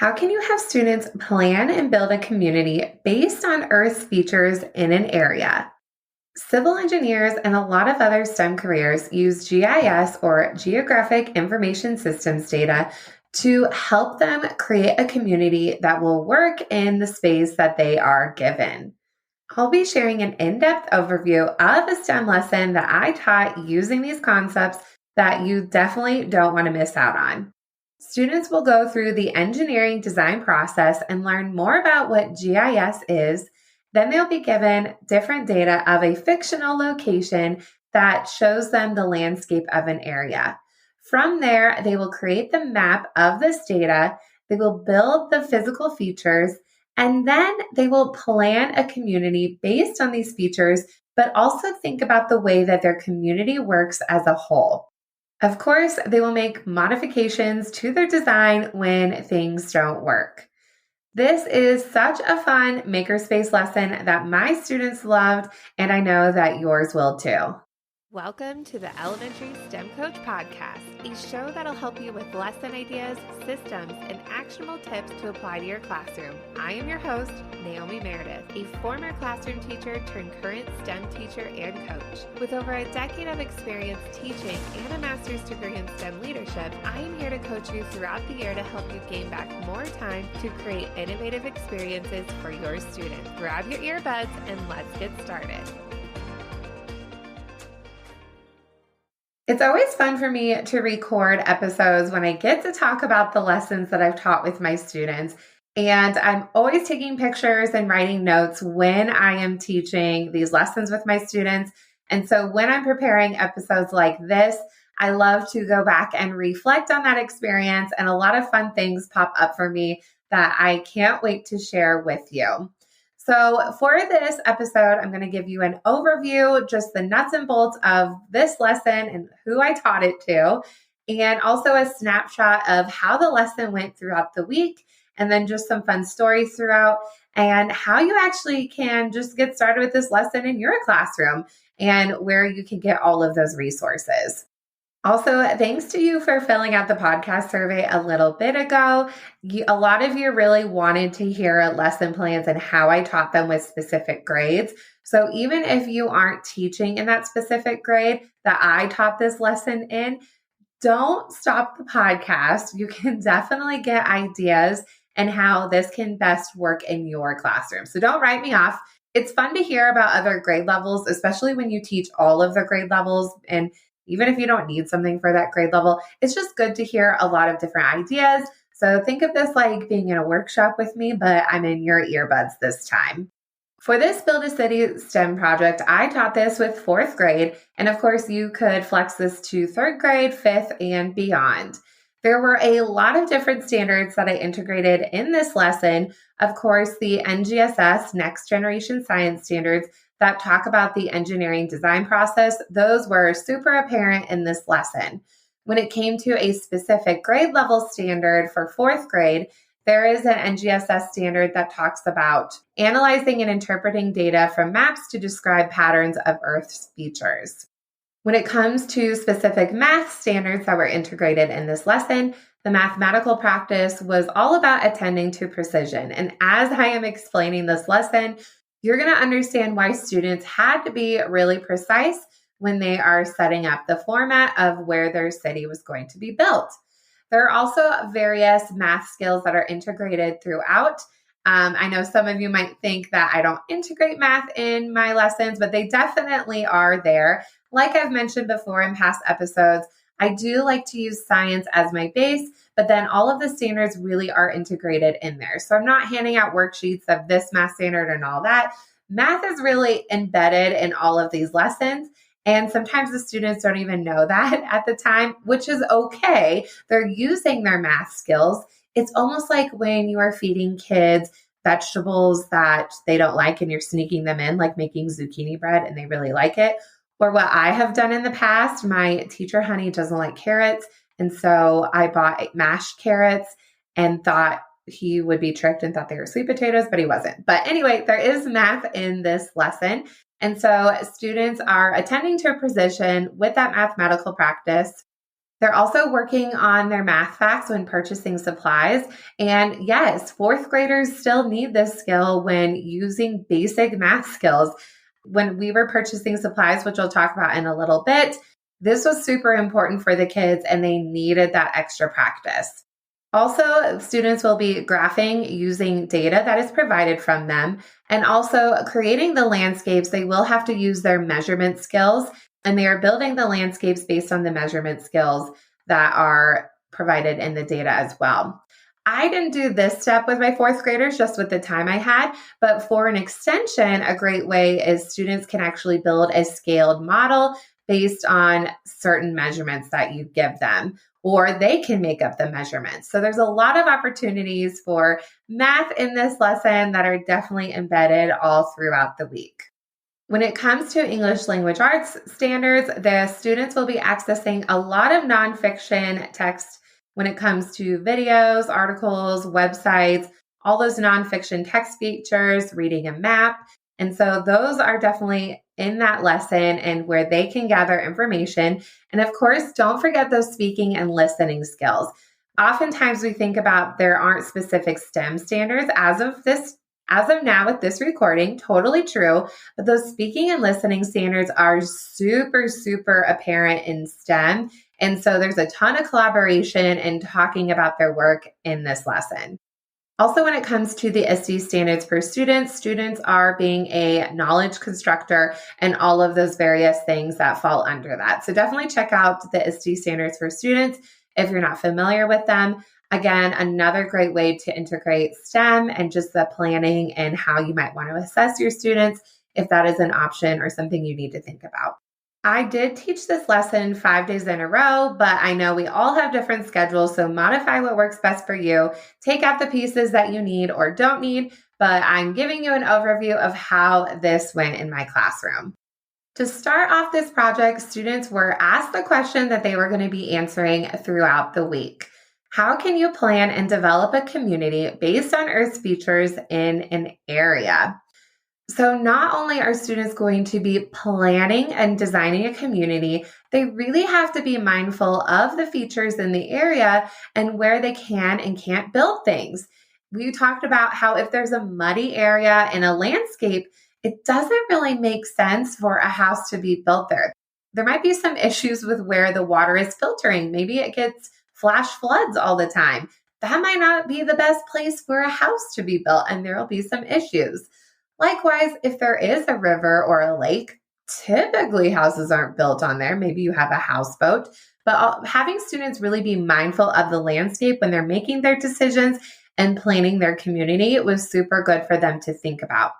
How can you have students plan and build a community based on Earth's features in an area? Civil engineers and a lot of other STEM careers use GIS or Geographic Information Systems data to help them create a community that will work in the space that they are given. I'll be sharing an in-depth overview of a STEM lesson that I taught using these concepts that you definitely don't want to miss out on. Students will go through the engineering design process and learn more about what GIS is. Then they'll be given different data of a fictional location that shows them the landscape of an area. From there, they will create the map of this data. They will build the physical features, and then they will plan a community based on these features, but also think about the way that their community works as a whole. Of course, they will make modifications to their design when things don't work. This is such a fun Makerspace lesson that my students loved, and I know that yours will too. Welcome to the Elementary STEM Coach Podcast, a show that'll help you with lesson ideas, systems, and actionable tips to apply to your classroom. I am your host, Naomi Meredith, a former classroom teacher turned current STEM teacher and coach. With over a decade of experience teaching and a master's degree in STEM leadership, I am here to coach you throughout the year to help you gain back more time to create innovative experiences for your students. Grab your earbuds and let's get started. It's always fun for me to record episodes when I get to talk about the lessons that I've taught with my students. And I'm always taking pictures and writing notes when I am teaching these lessons with my students. And so when I'm preparing episodes like this, I love to go back and reflect on that experience, and a lot of fun things pop up for me that I can't wait to share with you. So for this episode, I'm going to give you an overview, just the nuts and bolts of this lesson and who I taught it to, and also a snapshot of how the lesson went throughout the week, and then just some fun stories throughout, and how you actually can just get started with this lesson in your classroom and where you can get all of those resources. Also, thanks to you for filling out the podcast survey a little bit ago. A lot of you really wanted to hear lesson plans and how I taught them with specific grades. So even if you aren't teaching in that specific grade that I taught this lesson in, don't stop the podcast. You can definitely get ideas and how this can best work in your classroom. So don't write me off. It's fun to hear about other grade levels, especially when you teach all of the grade levels. And even if you don't need something for that grade level, it's just good to hear a lot of different ideas. So think of this like being in a workshop with me, but I'm in your earbuds this time. For this Build a City STEM project, I taught this with fourth grade. And of course, you could flex this to third grade, fifth, and beyond. There were a lot of different standards that I integrated in this lesson. Of course, the NGSS, Next Generation Science Standards, that talk about the engineering design process, those were super apparent in this lesson. When it came to a specific grade level standard for fourth grade, there is an NGSS standard that talks about analyzing and interpreting data from maps to describe patterns of Earth's features. When it comes to specific math standards that were integrated in this lesson, the mathematical practice was all about attending to precision. And as I am explaining this lesson, you're going to understand why students had to be really precise when they are setting up the format of where their city was going to be built. There are also various math skills that are integrated throughout. I know some of you might think that I don't integrate math in my lessons, but they definitely are there. Like I've mentioned before in past episodes, I do like to use science as my base, but then all of the standards really are integrated in there. So I'm not handing out worksheets of this math standard and all that. Math is really embedded in all of these lessons. And sometimes the students don't even know that at the time, which is okay. They're using their math skills. It's almost like when you are feeding kids vegetables that they don't like and you're sneaking them in, like making zucchini bread and they really like it. Or what I have done in the past, my teacher, Honey, doesn't like carrots. And so I bought mashed carrots and thought he would be tricked and thought they were sweet potatoes, but he wasn't. But anyway, there is math in this lesson. And so students are attending to a precision with that mathematical practice. They're also working on their math facts when purchasing supplies. And yes, fourth graders still need this skill when using basic math skills. When we were purchasing supplies, which I'll talk about in a little bit, this was super important for the kids and they needed that extra practice. Also, students will be graphing using data that is provided from them, and also creating the landscapes. They will have to use their measurement skills, and they are building the landscapes based on the measurement skills that are provided in the data as well. I didn't do this step with my fourth graders just with the time I had, but for an extension, a great way is students can actually build a scaled model based on certain measurements that you give them, or they can make up the measurements. So there's a lot of opportunities for math in this lesson that are definitely embedded all throughout the week. When it comes to English language arts standards, the students will be accessing a lot of nonfiction text when it comes to videos, articles, websites, all those nonfiction text features, reading a map. And so those are definitely in that lesson and where they can gather information. And of course, don't forget those speaking and listening skills. Oftentimes we think about there aren't specific STEM standards as of now with this recording, totally true. But those speaking and listening standards are super, super apparent in STEM. And so there's a ton of collaboration and talking about their work in this lesson. Also, when it comes to the ISTE standards for students, students are being a knowledge constructor and all of those various things that fall under that. So definitely check out the ISTE standards for students if you're not familiar with them. Again, another great way to integrate STEM and just the planning and how you might want to assess your students if that is an option or something you need to think about. I did teach this lesson 5 days in a row, but I know we all have different schedules, so modify what works best for you. Take out the pieces that you need or don't need, but I'm giving you an overview of how this went in my classroom. To start off this project, students were asked the question that they were going to be answering throughout the week. How can you plan and develop a community based on Earth's features in an area? So not only are students going to be planning and designing a community, they really have to be mindful of the features in the area and where they can and can't build things. We talked about how if there's a muddy area in a landscape, it doesn't really make sense for a house to be built there. There might be some issues with where the water is filtering. Maybe it gets flash floods all the time. That might not be the best place for a house to be built, and there will be some issues. Likewise, if there is a river or a lake, typically houses aren't built on there. Maybe you have a houseboat, but having students really be mindful of the landscape when they're making their decisions and planning their community was super good for them to think about.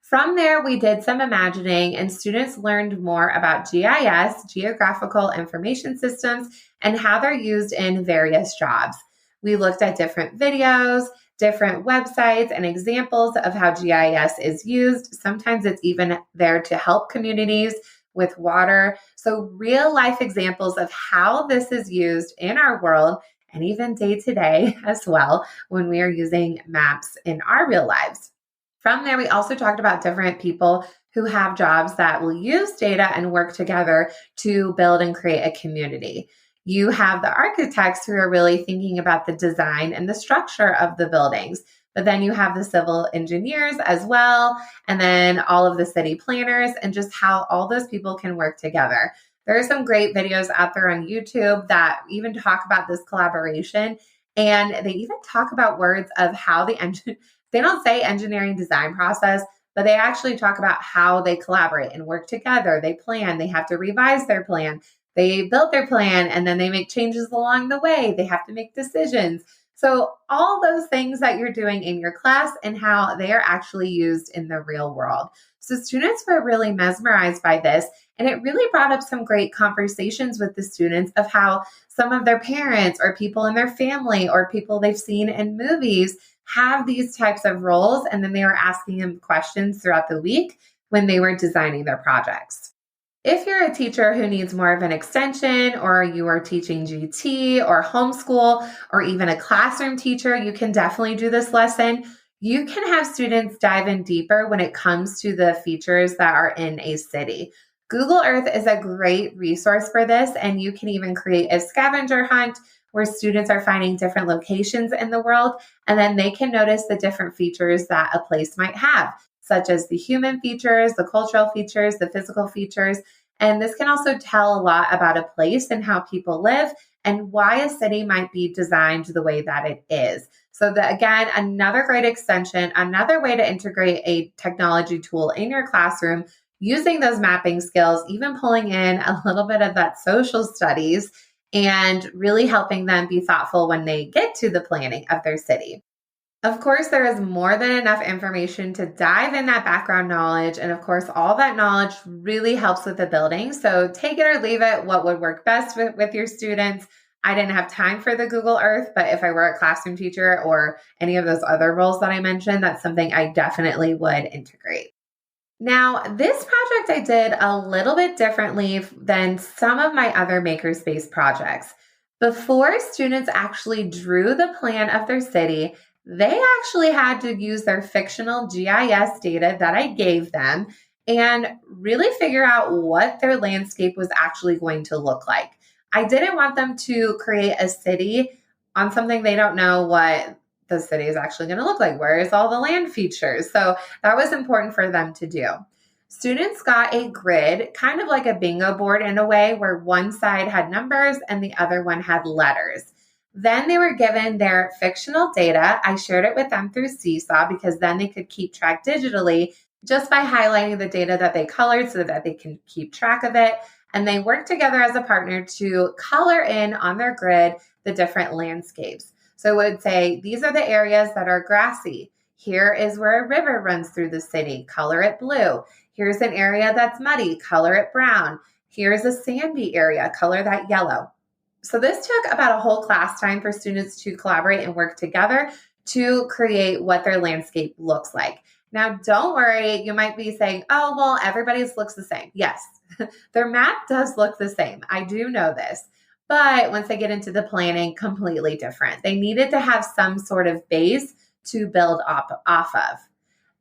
From there, we did some imagining and students learned more about GIS, Geographical Information Systems, and how they're used in various jobs. We looked at different videos, different websites, and examples of how GIS is used. Sometimes it's even there to help communities with water. So real life examples of how this is used in our world and even day to day as well when we are using maps in our real lives. From there, we also talked about different people who have jobs that will use data and work together to build and create a community. You have the architects who are really thinking about the design and the structure of the buildings. But then you have the civil engineers as well, and then all of the city planners and just how all those people can work together. There are some great videos out there on YouTube that even talk about this collaboration. And they even talk about words of how they don't say engineering design process, but they actually talk about how they collaborate and work together. They plan, they have to revise their plan. They built their plan and then they make changes along the way. They have to make decisions. So all those things that you're doing in your class and how they are actually used in the real world. So students were really mesmerized by this. And it really brought up some great conversations with the students of how some of their parents or people in their family or people they've seen in movies have these types of roles. And then they were asking them questions throughout the week when they were designing their projects. If you're a teacher who needs more of an extension, or you are teaching GT or homeschool, or even a classroom teacher, you can definitely do this lesson. You can have students dive in deeper when it comes to the features that are in a city. Google Earth is a great resource for this, and you can even create a scavenger hunt where students are finding different locations in the world, and then they can notice the different features that a place might have, such as the human features, the cultural features, the physical features. And this can also tell a lot about a place and how people live and why a city might be designed the way that it is. So again, another great extension, another way to integrate a technology tool in your classroom using those mapping skills, even pulling in a little bit of that social studies and really helping them be thoughtful when they get to the planning of their city. Of course, there is more than enough information to dive in that background knowledge. And of course, all that knowledge really helps with the building. So take it or leave it, what would work best with your students. I didn't have time for the Google Earth, but if I were a classroom teacher or any of those other roles that I mentioned, that's something I definitely would integrate. Now, this project I did a little bit differently than some of my other Makerspace projects. Before students actually drew the plan of their city, they actually had to use their fictional GIS data that I gave them and really figure out what their landscape was actually going to look like. I didn't want them to create a city on something they don't know what the city is actually going to look like. Where is all the land features? So that was important for them to do. Students got a grid, kind of like a bingo board in a way, where one side had numbers and the other one had letters. Then they were given their fictional data. I shared it with them through Seesaw because then they could keep track digitally just by highlighting the data that they colored so that they can keep track of it. And they worked together as a partner to color in on their grid the different landscapes. So it would say, these are the areas that are grassy. Here is where a river runs through the city. Color it blue. Here's an area that's muddy. Color it brown. Here's a sandy area. Color that yellow. So this took about a whole class time for students to collaborate and work together to create what their landscape looks like. Now, don't worry. You might be saying, oh, well, everybody's looks the same. Yes, their map does look the same. I do know this. But once they get into the planning, completely different. They needed to have some sort of base to build off of.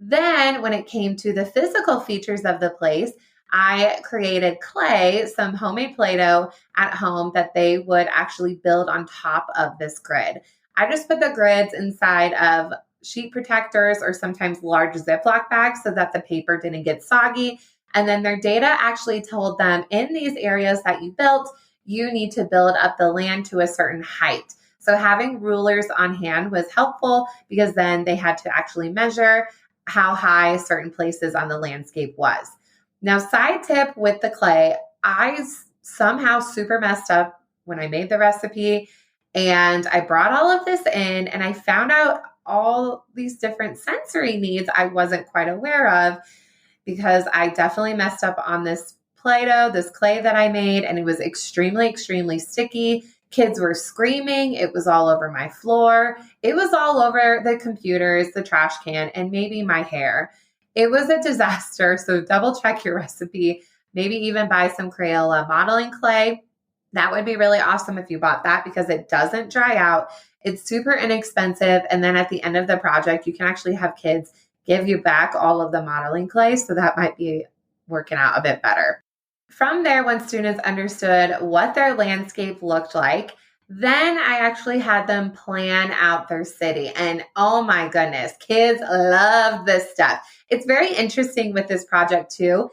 Then when it came to the physical features of the place, I created clay, some homemade Play-Doh at home that they would actually build on top of this grid. I just put the grids inside of sheet protectors or sometimes large Ziploc bags so that the paper didn't get soggy. And then their data actually told them in these areas that you built, you need to build up the land to a certain height. So having rulers on hand was helpful because then they had to actually measure how high certain places on the landscape was. Now, side tip with the clay, I somehow super messed up when I made the recipe and I brought all of this in and I found out all these different sensory needs I wasn't quite aware of because I definitely messed up on this Play-Doh, this clay that I made, and it was extremely, extremely sticky. Kids were screaming. It was all over my floor. It was all over the computers, the trash can, and maybe my hair. It was a disaster. So double check your recipe. Maybe even buy some Crayola modeling clay. That would be really awesome if you bought that because it doesn't dry out. It's super inexpensive. And then at the end of the project, you can actually have kids give you back all of the modeling clay. So that might be working out a bit better. From there, when students understood what their landscape looked like, then I actually had them plan out their city. And oh my goodness, kids love this stuff. It's very interesting with this project too.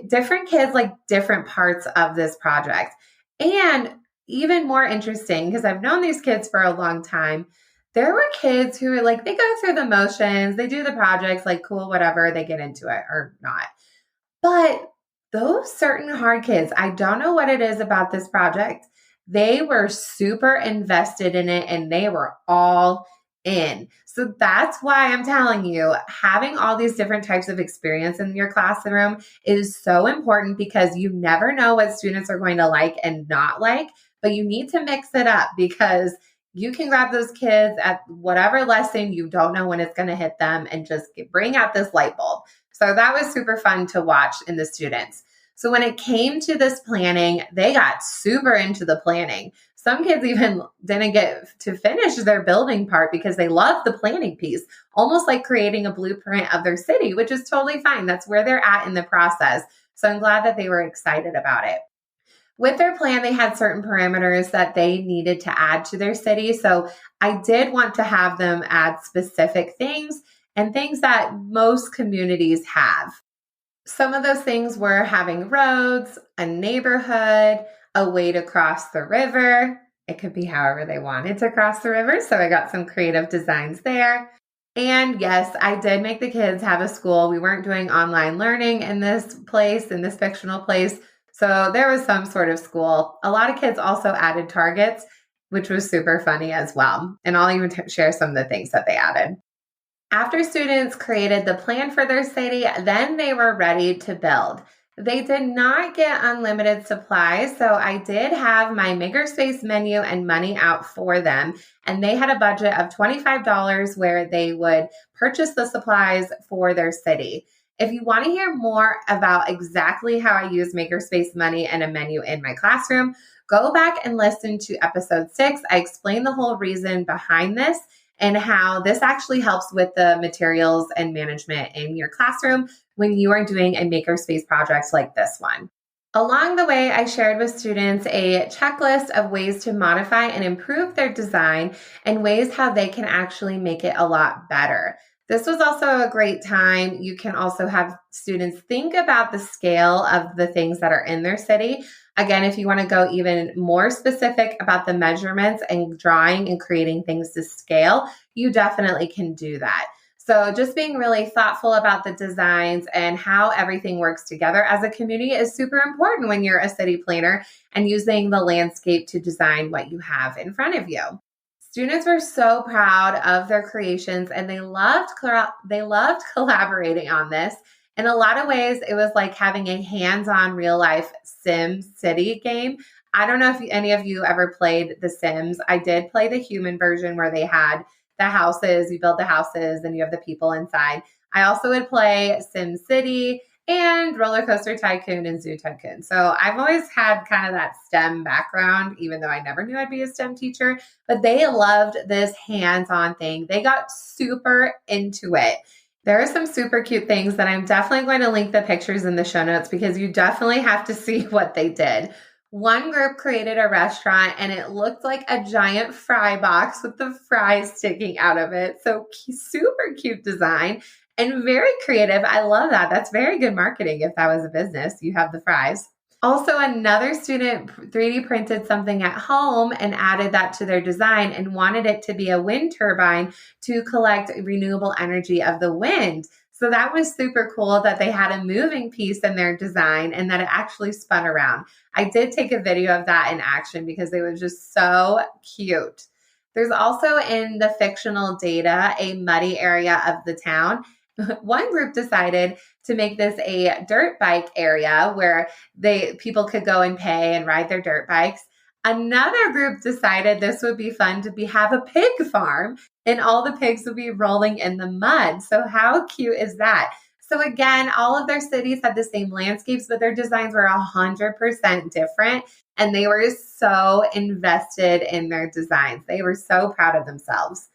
Different kids like different parts of this project. And even more interesting, because I've known these kids for a long time, there were kids who were like, they go through the motions, they do the projects, like cool, whatever, they get into it or not. But those certain hard kids, I don't know what it is about this project. They were super invested in it and they were all in. So that's why I'm telling you, having all these different types of experience in your classroom is so important because you never know what students are going to like and not like, but you need to mix it up because you can grab those kids at whatever lesson, you don't know when it's going to hit them and just bring out this light bulb. So that was super fun to watch in the students. So when it came to this planning, they got super into the planning. Some kids even didn't get to finish their building part because they loved the planning piece, almost like creating a blueprint of their city, which is totally fine. That's where they're at in the process. So I'm glad that they were excited about it. With their plan, they had certain parameters that they needed to add to their city. So I did want to have them add specific things and things that most communities have. Some of those things were having roads, a neighborhood, a way to cross the river. It could be however they wanted to cross the river. So I got some creative designs there. And yes, I did make the kids have a school. We weren't doing online learning in this place, in this fictional place. So there was some sort of school. A lot of kids also added targets, which was super funny as well. And I'll even share some of the things that they added. After students created the plan for their city, then they were ready to build. They did not get unlimited supplies, so I did have my Makerspace menu and money out for them, and they had a budget of $25 where they would purchase the supplies for their city. If you want to hear more about exactly how I use Makerspace money and a menu in my classroom, go back and listen to episode 6. I explain the whole reason behind this and how this actually helps with the materials and management in your classroom when you are doing a Makerspace project like this one. Along the way, I shared with students a checklist of ways to modify and improve their design and ways how they can actually make it a lot better. This was also a great time. You can also have students think about the scale of the things that are in their city. Again, if you want to go even more specific about the measurements and drawing and creating things to scale, you definitely can do that. So just being really thoughtful about the designs and how everything works together as a community is super important when you're a city planner and using the landscape to design what you have in front of you. Students were so proud of their creations and they loved collaborating on this. In a lot of ways, it was like having a hands-on real-life Sim City game. I don't know if any of you ever played The Sims. I did play the human version where they had the houses, you build the houses, and you have the people inside. I also would play Sim City and Roller Coaster Tycoon and Zoo Tycoon. So I've always had kind of that STEM background, even though I never knew I'd be a STEM teacher, but they loved this hands-on thing. They got super into it. There are some super cute things that I'm definitely going to link the pictures in the show notes because you definitely have to see what they did. One group created a restaurant and it looked like a giant fry box with the fries sticking out of it. So super cute design and very creative. I love that. That's very good marketing. If that was a business, you have the fries. Also, another student 3D printed something at home and added that to their design and wanted it to be a wind turbine to collect renewable energy of the wind. So that was super cool that they had a moving piece in their design and that it actually spun around. I did take a video of that in action because it was just so cute. There's also in the fictional data a muddy area of the town. One group decided to make this a dirt bike area where people could go and pay and ride their dirt bikes. Another group decided this would be fun to have a pig farm and all the pigs would be rolling in the mud. So how cute is that? So again, all of their cities had the same landscapes, but their designs were 100% different. And they were so invested in their designs. They were so proud of themselves.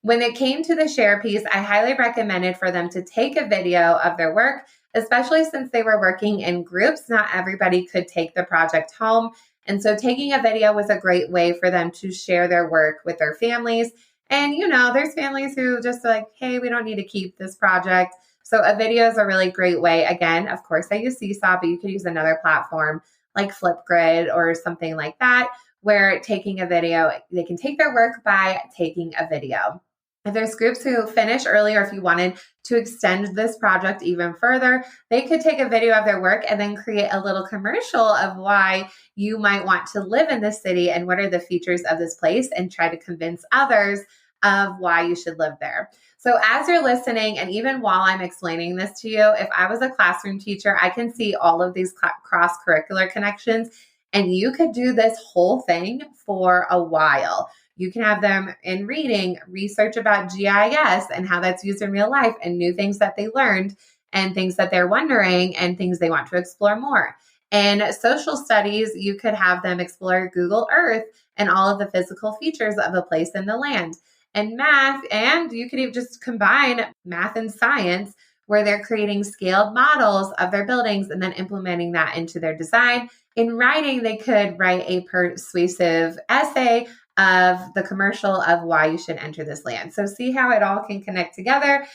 When it came to the share piece, I highly recommended for them to take a video of their work, especially since they were working in groups. Not everybody could take the project home. And so taking a video was a great way for them to share their work with their families. And, there's families who just like, hey, we don't need to keep this project. So a video is a really great way. Again, of course, I use Seesaw, but you could use another platform like Flipgrid or something like that, where taking a video, they can take their work by taking a video. If there's groups who finish early, or if you wanted to extend this project even further, they could take a video of their work and then create a little commercial of why you might want to live in this city and what are the features of this place and try to convince others of why you should live there. So as you're listening, and even while I'm explaining this to you, if I was a classroom teacher, I can see all of these cross-curricular connections, and you could do this whole thing for a while. You can have them in reading, research about GIS and how that's used in real life and new things that they learned and things that they're wondering and things they want to explore more. In social studies, you could have them explore Google Earth and all of the physical features of a place in the land. And math, and you could even just combine math and science, where they're creating scaled models of their buildings and then implementing that into their design. In writing, they could write a persuasive essay of the commercial of why you should enter this land. So see how it all can connect together.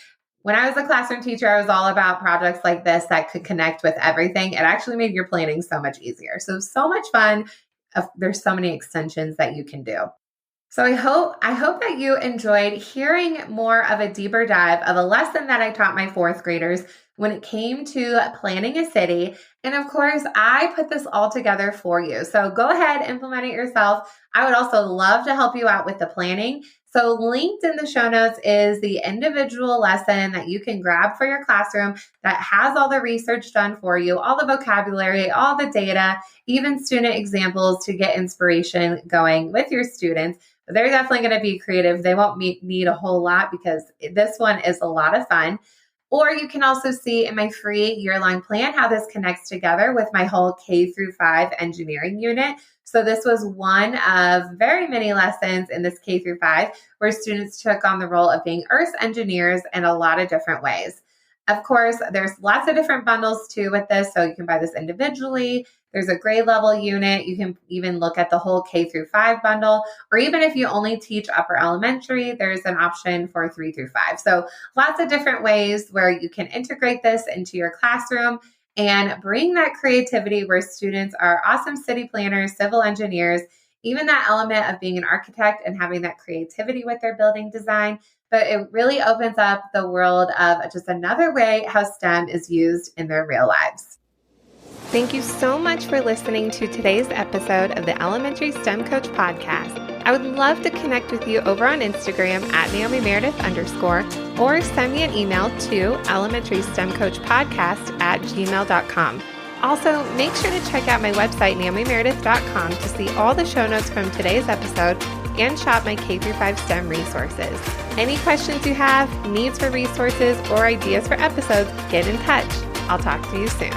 When I was a classroom teacher, I was all about projects like this that could connect with everything. It actually made your planning so much easier. So much fun. There's so many extensions that you can do. So I hope that you enjoyed hearing more of a deeper dive of a lesson that I taught my fourth graders when it came to planning a city. And of course, I put this all together for you. So go ahead, implement it yourself. I would also love to help you out with the planning. So linked in the show notes is the individual lesson that you can grab for your classroom that has all the research done for you, all the vocabulary, all the data, even student examples to get inspiration going with your students. They're definitely going to be creative. They won't need a whole lot because this one is a lot of fun. Or you can also see in my free year-long plan how this connects together with my whole K-5 engineering unit. So this was one of very many lessons in this K-5 where students took on the role of being earth engineers in a lot of different ways. Of course, there's lots of different bundles too with this, so you can buy this individually. There's a grade level unit. You can even look at the whole K-5 bundle, or even if you only teach upper elementary, there's an option for 3-5. So lots of different ways where you can integrate this into your classroom and bring that creativity where students are awesome city planners, civil engineers, even that element of being an architect and having that creativity with their building design. But it really opens up the world of just another way how STEM is used in their real lives. Thank you so much for listening to today's episode of the Elementary STEM Coach Podcast. I would love to connect with you over on Instagram at NaomiMeredith_ or send me an email to elementarystemcoachpodcast@gmail.com. Also, make sure to check out my website, NaomiMeredith.com, to see all the show notes from today's episode and shop my K-5 STEM resources. Any questions you have, needs for resources, or ideas for episodes, get in touch. I'll talk to you soon.